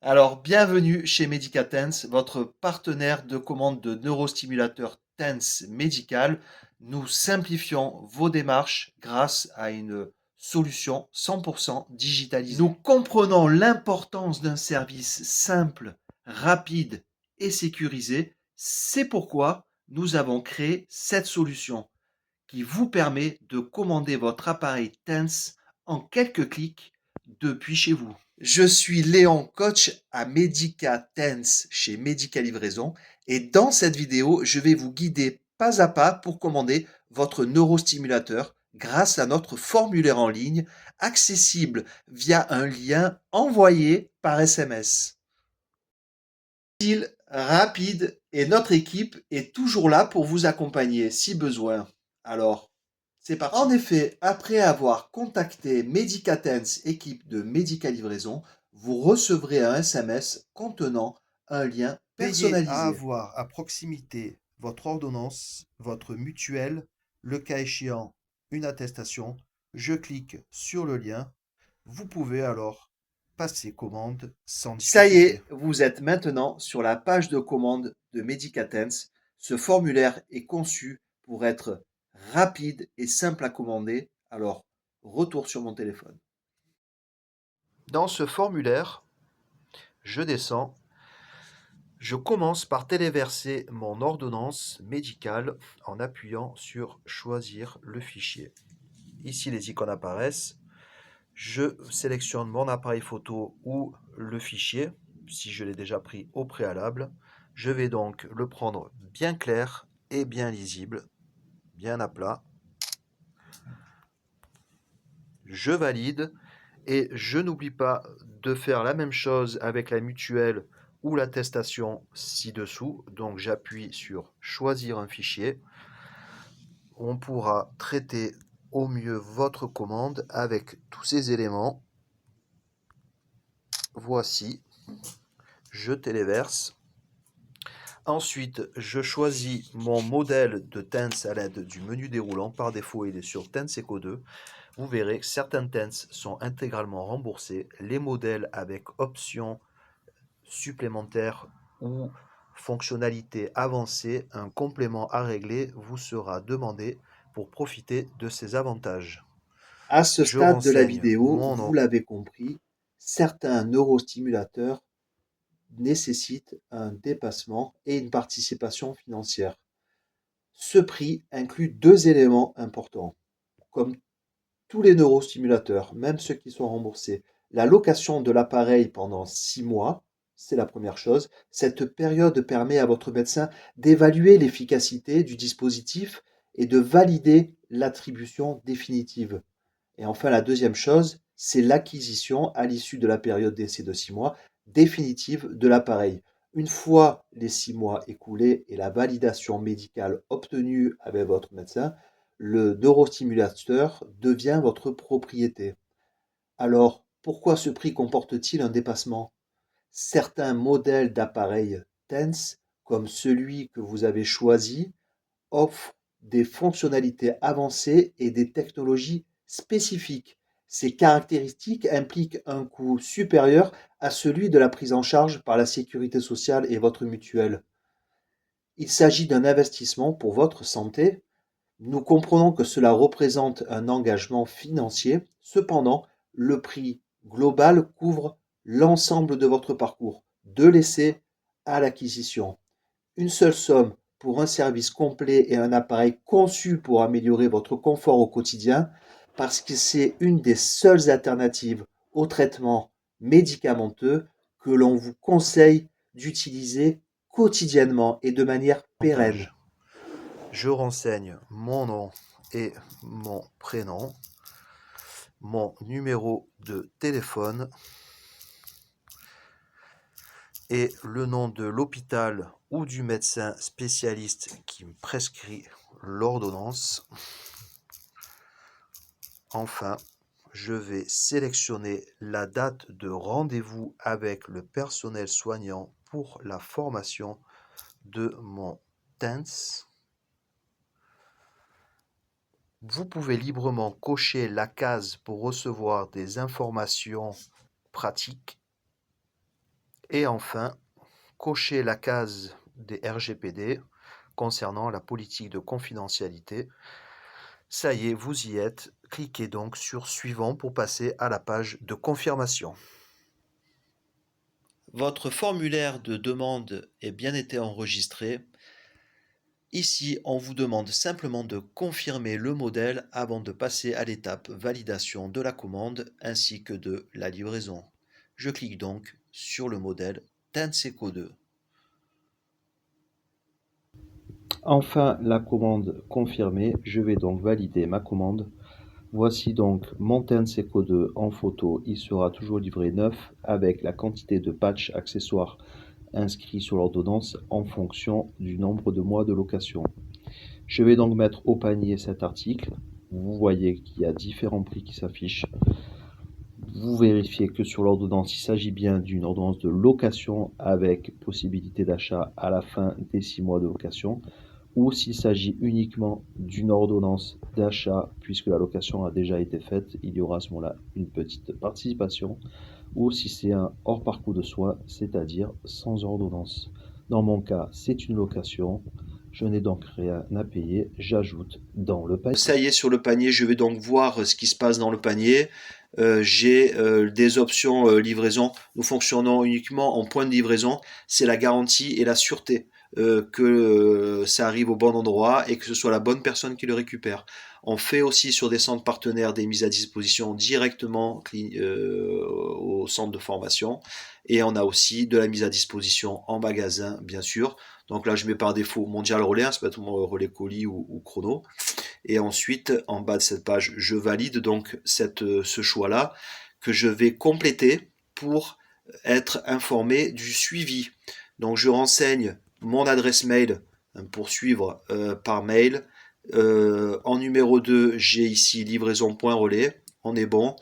Alors, bienvenue chez Medicatens, votre partenaire de commande de neurostimulateurs TENS médical. Nous simplifions vos démarches grâce à une solution 100% digitalisée. Nous comprenons l'importance d'un service simple, rapide et sécurisé. C'est pourquoi nous avons créé cette solution qui vous permet de commander votre appareil TENS en quelques clics depuis chez vous. Je suis Léon, coach à Medicatens chez Medica Livraison, et dans cette vidéo, je vais vous guider pas à pas pour commander votre neurostimulateur grâce à notre formulaire en ligne accessible via un lien envoyé par SMS. Utile, rapide, et notre équipe est toujours là pour vous accompagner si besoin. Alors, c'est parti. En effet, après avoir contacté Medicatens, équipe de Medica Livraison, vous recevrez un SMS contenant un lien Veillez à personnalisé. avoir à proximité votre ordonnance, votre mutuelle, le cas échéant, une attestation. Je clique sur le lien. Vous pouvez alors passer commande sans Ça y difficulté. est, vous êtes maintenant sur la page de commande de Medicatens. Ce formulaire est conçu pour être rapide et simple à commander. Alors, retour sur mon téléphone. Dans ce formulaire, je descends. Je commence par téléverser mon ordonnance médicale en appuyant sur Choisir le fichier. Ici, les icônes apparaissent. Je sélectionne mon appareil photo ou le fichier, si je l'ai déjà pris au préalable. Je vais donc le prendre bien clair et bien lisible, bien à plat. Je valide et je n'oublie pas de faire la même chose avec la mutuelle ou l'attestation ci-dessous. Donc j'appuie sur Choisir un fichier. On pourra traiter au mieux votre commande avec tous ces éléments. Voici, je téléverse. Ensuite, je choisis mon modèle de TENS à l'aide du menu déroulant. Par défaut, il est sur TENS Eco 2. Vous verrez que certains TENS sont intégralement remboursés. Les modèles avec options supplémentaires ou fonctionnalités avancées, un complément à régler vous sera demandé pour profiter de ces avantages. À ce Je stade de la renseigne vidéo, mon vous nom. l'avez compris, certains neurostimulateurs nécessitent un dépassement et une participation financière. Ce prix inclut deux éléments importants, comme tous les neurostimulateurs, même ceux qui sont remboursés. La location de l'appareil pendant 6 mois, c'est la première chose. Cette période permet à votre médecin d'évaluer l'efficacité du dispositif et de valider l'attribution définitive. Et enfin, la deuxième chose, c'est l'acquisition, à l'issue de la période d'essai de 6 mois, définitive de l'appareil. Une fois les 6 mois écoulés et la validation médicale obtenue avec votre médecin, le neurostimulateur devient votre propriété. Alors, pourquoi ce prix comporte-t-il un dépassement? Certains modèles d'appareils TENS, comme celui que vous avez choisi, offrent des fonctionnalités avancées et des technologies spécifiques. Ces caractéristiques impliquent un coût supérieur à celui de la prise en charge par la sécurité sociale et votre mutuelle. Il s'agit d'un investissement pour votre santé. Nous comprenons que cela représente un engagement financier. Cependant, le prix global couvre l'ensemble de votre parcours, de l'essai à l'acquisition. Une seule somme pour un service complet et un appareil conçu pour améliorer votre confort au quotidien, parce que c'est une des seules alternatives au traitement médicamenteux que l'on vous conseille d'utiliser quotidiennement et de manière pérenne. Je renseigne mon nom et mon prénom, mon numéro de téléphone et le nom de l'hôpital ou du médecin spécialiste qui me prescrit l'ordonnance. Enfin, je vais sélectionner la date de rendez-vous avec le personnel soignant pour la formation de mon TENS. Vous pouvez librement cocher la case pour recevoir des informations pratiques Et enfin, cochez la case des RGPD concernant la politique de confidentialité. Ça y est, vous y êtes. Cliquez donc sur Suivant pour passer à la page de confirmation. Votre formulaire de demande est bien été enregistré. Ici, on vous demande simplement de confirmer le modèle avant de passer à l'étape validation de la commande ainsi que de la livraison. Je clique donc sur le modèle Tenseco 2. Enfin, la commande confirmée, je vais donc valider ma commande. Voici donc mon Tenseco 2 en photo, il sera toujours livré neuf avec la quantité de patchs accessoires inscrits sur l'ordonnance en fonction du nombre de mois de location. Je vais donc mettre au panier cet article. Vous voyez qu'il y a différents prix qui s'affichent. Vous vérifiez que sur l'ordonnance, il s'agit bien d'une ordonnance de location avec possibilité d'achat à la fin des 6 mois de location, ou s'il s'agit uniquement d'une ordonnance d'achat, puisque la location a déjà été faite, il y aura à ce moment-là une petite participation, ou si c'est un hors parcours de soins, c'est-à-dire sans ordonnance. Dans mon cas, c'est une location, je n'ai donc rien à payer, j'ajoute dans le panier. Ça y est, sur le panier, je vais donc voir ce qui se passe dans le panier. J'ai des options livraison. Nous fonctionnons uniquement en point de livraison. C'est la garantie et la sûreté que ça arrive au bon endroit et que ce soit la bonne personne qui le récupère. On fait aussi sur des centres partenaires des mises à disposition directement au centre de formation. Et on a aussi de la mise à disposition en magasin, bien sûr. Donc là, je mets par défaut Mondial Relais, hein, ça peut être mon relais colis ou chrono. Et ensuite, en bas de cette page, je valide donc ce choix-là que je vais compléter pour être informé du suivi. Donc je renseigne mon adresse mail pour suivre par mail. En numéro 2, j'ai ici livraison.relais. On est bon.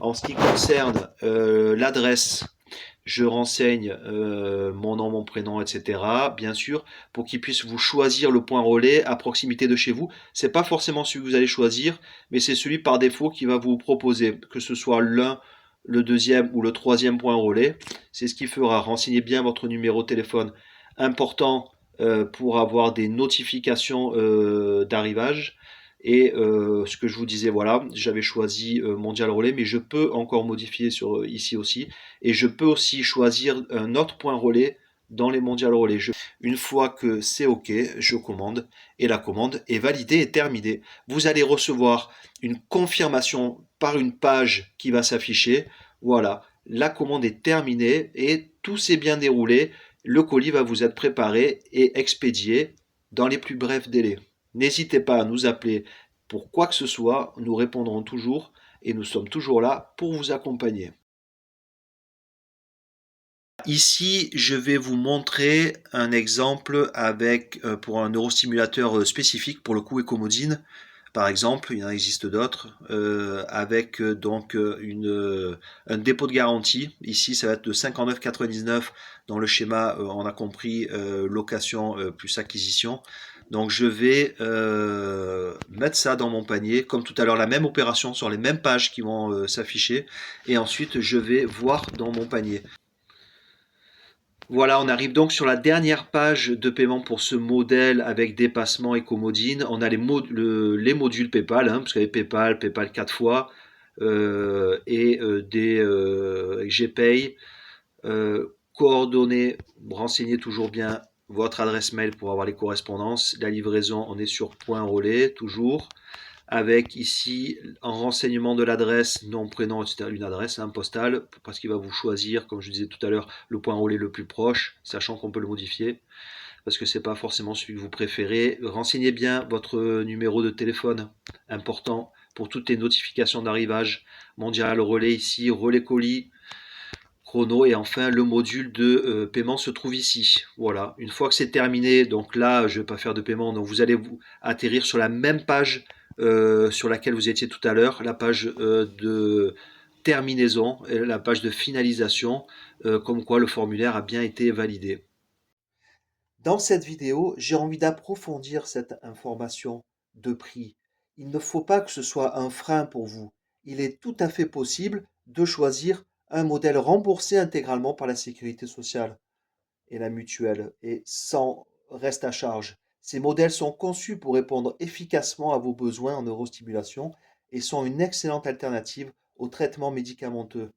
En ce qui concerne l'adresse, je renseigne mon nom, mon prénom, etc. Bien sûr, pour qu'ils puissent vous choisir le point relais à proximité de chez vous. C'est pas forcément celui que vous allez choisir, mais c'est celui par défaut qui va vous proposer, que ce soit l'un, le deuxième ou le troisième point relais. C'est ce qui fera. Renseignez bien votre numéro de téléphone important pour avoir des notifications d'arrivage. Et ce que je vous disais, voilà, j'avais choisi Mondial Relais, mais je peux encore modifier ici aussi. Et je peux aussi choisir un autre point relais dans les Mondial Relais. Une fois que c'est OK, je commande et la commande est validée et terminée. Vous allez recevoir une confirmation par une page qui va s'afficher. Voilà, la commande est terminée et tout s'est bien déroulé. Le colis va vous être préparé et expédié dans les plus brefs délais. N'hésitez pas à nous appeler pour quoi que ce soit, nous répondrons toujours et nous sommes toujours là pour vous accompagner. Ici, je vais vous montrer un exemple avec pour un neurostimulateur spécifique, pour le coup Ecomodine, par exemple, il en existe d'autres, avec un dépôt de garantie. Ici, ça va être de 59,99 dans le schéma, on a compris, location plus acquisition. Donc je vais mettre ça dans mon panier, comme tout à l'heure, la même opération sur les mêmes pages qui vont s'afficher. Et ensuite, je vais voir dans mon panier. Voilà, on arrive donc sur la dernière page de paiement pour ce modèle avec dépassement et commodine. On a les modules PayPal, hein, parce qu'il y avait PayPal, PayPal 4 fois, et des GPay. Coordonnées, renseignez toujours bien votre adresse mail pour avoir les correspondances. La livraison, on est sur point relais, toujours avec ici un renseignement de l'adresse, nom, prénom, etc. Une adresse postale, parce qu'il va vous choisir, comme je disais tout à l'heure, le point relais le plus proche, sachant qu'on peut le modifier, parce que c'est pas forcément celui que vous préférez. Renseignez bien votre numéro de téléphone, important pour toutes les notifications d'arrivage. Mondial, relais ici, relais colis, chrono, et enfin le module de paiement se trouve ici. Voilà, une fois que c'est terminé, donc là je ne vais pas faire de paiement, donc vous allez vous atterrir sur la même page sur laquelle vous étiez tout à l'heure, la page de terminaison, et la page de finalisation, comme quoi le formulaire a bien été validé. Dans cette vidéo, j'ai envie d'approfondir cette information de prix. Il ne faut pas que ce soit un frein pour vous. Il est tout à fait possible de choisir un modèle remboursé intégralement par la sécurité sociale et la mutuelle et sans reste à charge. Ces modèles sont conçus pour répondre efficacement à vos besoins en neurostimulation et sont une excellente alternative aux traitements médicamenteux.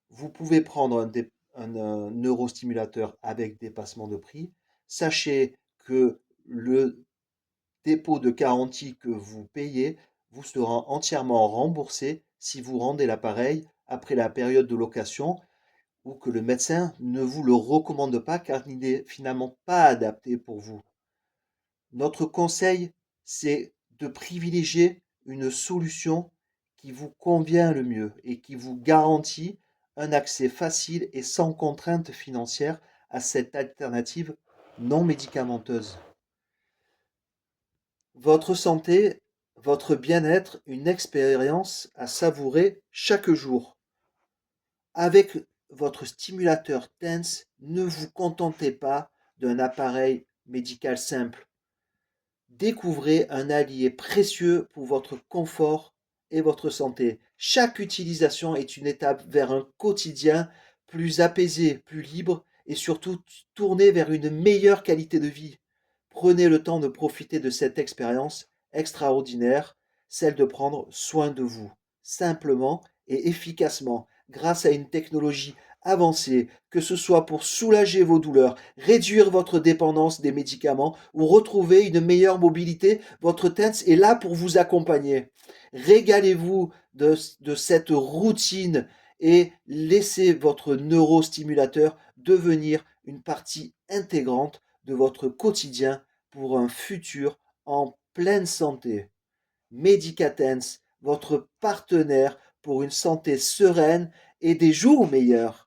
Vous pouvez prendre un neurostimulateur avec dépassement de prix. Sachez que le dépôt de garantie que vous payez vous sera entièrement remboursé si vous rendez l'appareil après la période de location ou que le médecin ne vous le recommande pas car il n'est finalement pas adapté pour vous. Notre conseil, c'est de privilégier une solution qui vous convient le mieux et qui vous garantit un accès facile et sans contrainte financière à cette alternative non médicamenteuse. Votre santé, votre bien-être, une expérience à savourer chaque jour. Avec votre stimulateur TENS, ne vous contentez pas d'un appareil médical simple. Découvrez un allié précieux pour votre confort et votre santé. Chaque utilisation est une étape vers un quotidien plus apaisé, plus libre et surtout tourné vers une meilleure qualité de vie. Prenez le temps de profiter de cette expérience extraordinaire, celle de prendre soin de vous, simplement et efficacement, grâce à une technologie avancée, que ce soit pour soulager vos douleurs, réduire votre dépendance des médicaments ou retrouver une meilleure mobilité, votre TENS est là pour vous accompagner. Régalez-vous de cette routine et laissez votre neurostimulateur devenir une partie intégrante de votre quotidien pour un futur en pleine santé. Medicatens, votre partenaire pour une santé sereine et des jours meilleurs.